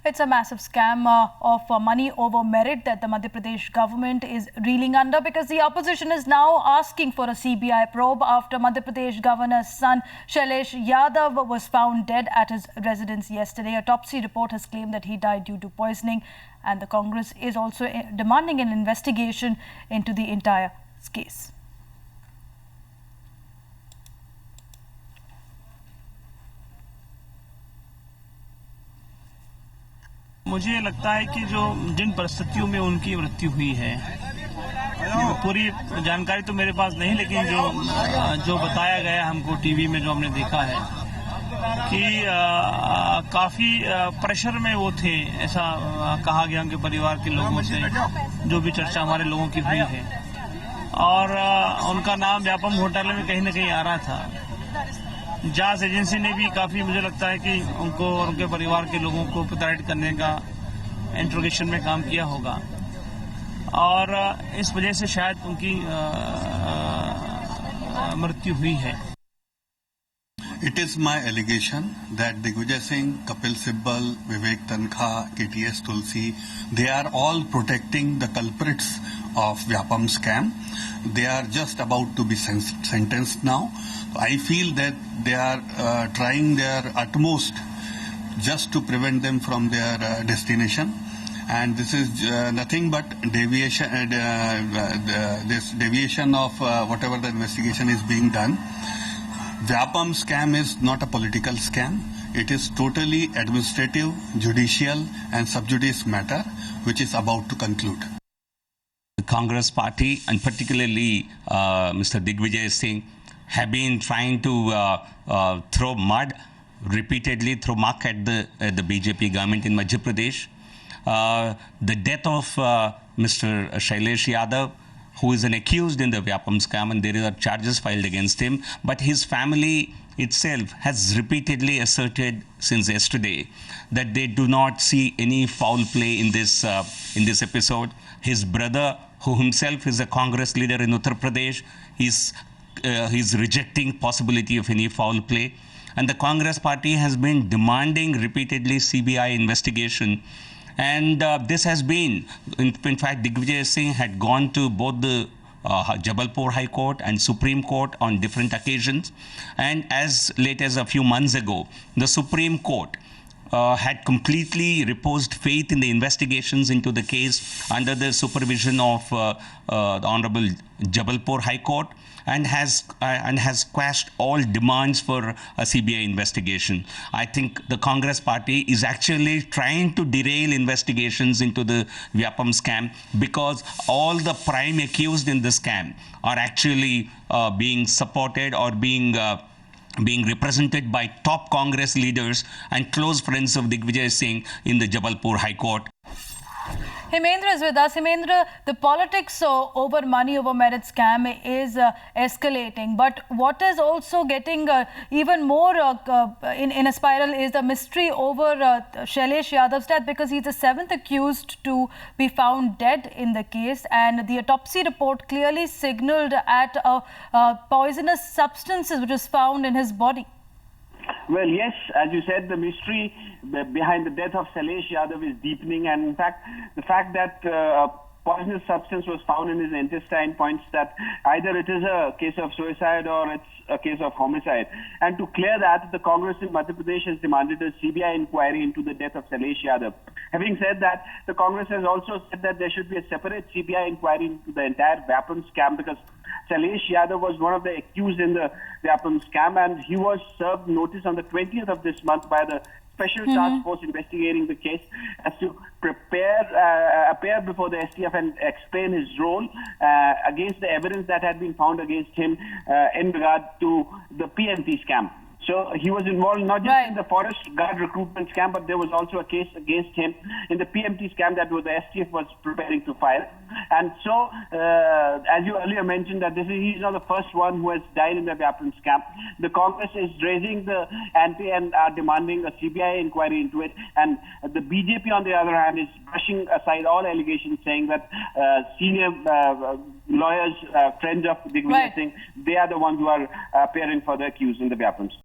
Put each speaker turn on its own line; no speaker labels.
It's a massive scam of money over merit that the Madhya Pradesh government is reeling under, because the opposition is now asking for a CBI probe after Madhya Pradesh governor's son Shailesh Yadav was found dead at his residence yesterday. A autopsy report has claimed that he died due to poisoning, and the Congress is also demanding an investigation into the entire case.
मुझे लगता है कि जिन परिस्थितियों में उनकी मृत्यु हुई है, पूरी जानकारी तो मेरे पास नहीं, लेकिन जो बताया गया हमको टीवी में, जो हमने देखा है कि काफी प्रेशर में वो थे, ऐसा कहा गया उनके परिवार के लोगों से, जो भी चर्चा हमारे लोगों की हुई है। और उनका नाम व्यापम घोटाले में कहीं न कहीं आ रहा था। जांच एजेंसी ने भी काफी, मुझे लगता है कि उनको और उनके परिवार के लोगों को प्रताड़ित करने का इंट्रोगेशन में काम किया होगा, और इस वजह से शायद उनकी मृत्यु हुई है।
It is my allegation that Digvijay Singh, Kapil Sibal, Vivek Tankha, KTS Tulsi, they are all protecting the culprits of Vyapam scam. They are just about to be sentenced now. I feel that they are trying their utmost just to prevent them from their destination. And this is nothing but deviation, this deviation of whatever the investigation is being done. Vyapam scam is not a political scam. It is totally administrative, judicial and sub judice matter, which is about to conclude.
The Congress party, and particularly Mr. Digvijay Singh, have been trying to throw mud repeatedly, throw muck at the BJP government in Madhya Pradesh. The death of Mr. Shailesh Yadav, who is an accused in the Vyapam scam, and there are charges filed against him, but his family itself has repeatedly asserted since yesterday that they do not see any foul play in this episode. His brother, who himself is a Congress leader in Uttar Pradesh, he's rejecting possibility of any foul play, and the Congress party has been demanding repeatedly CBI investigation. And this has been, in fact, Digvijay Singh had gone to both the Jabalpur High Court and Supreme Court on different occasions. And as late as a few months ago, the Supreme Court had completely reposed faith in the investigations into the case under the supervision of the Honorable Jabalpur High Court, and has quashed all demands for a CBI investigation. I think the Congress party is actually trying to derail investigations into the Vyapam scam, because all the prime accused in the scam are actually being supported or being represented by top Congress leaders and close friends of Digvijay Singh in the Jabalpur High Court.
Hemendra is with us. Hemendra, the politics over money over merit scam is escalating, but what is also getting even more in a spiral is the mystery over Shailesh Yadav's death, because he's the 7th accused to be found dead in the case, and the autopsy report clearly signaled at poisonous substances which was found in his body.
Well, yes, as you said, the mystery behind the death of Shailesh Yadav is deepening, and in fact, the fact that a poisonous substance was found in his intestine points that either it is a case of suicide or it's a case of homicide. And to clear that, the Congress in Madhya Pradesh has demanded a CBI inquiry into the death of Shailesh Yadav. Having said that, the Congress has also said that there should be a separate CBI inquiry into the entire Vyapam scam, because Shailesh Yadav was one of the accused in the Vyapam scam, and he was served notice on the 20th of this month by the Special Task Force investigating the case as to appear before the STF and explain his role against the evidence that had been found against him in regard to the PMT scam. So he was involved not just in the forest guard recruitment scam, but there was also a case against him in the PMT scam that the STF was preparing to file. And so, as you earlier mentioned, that he's not the first one who has died in the Vyapam scam. The Congress is raising the ante and are demanding a CBI inquiry into it. And the BJP, on the other hand, is brushing aside all allegations, saying that senior lawyers, friends of Digvijay Singh, they are the ones who are appearing for the accused in the Vyapam.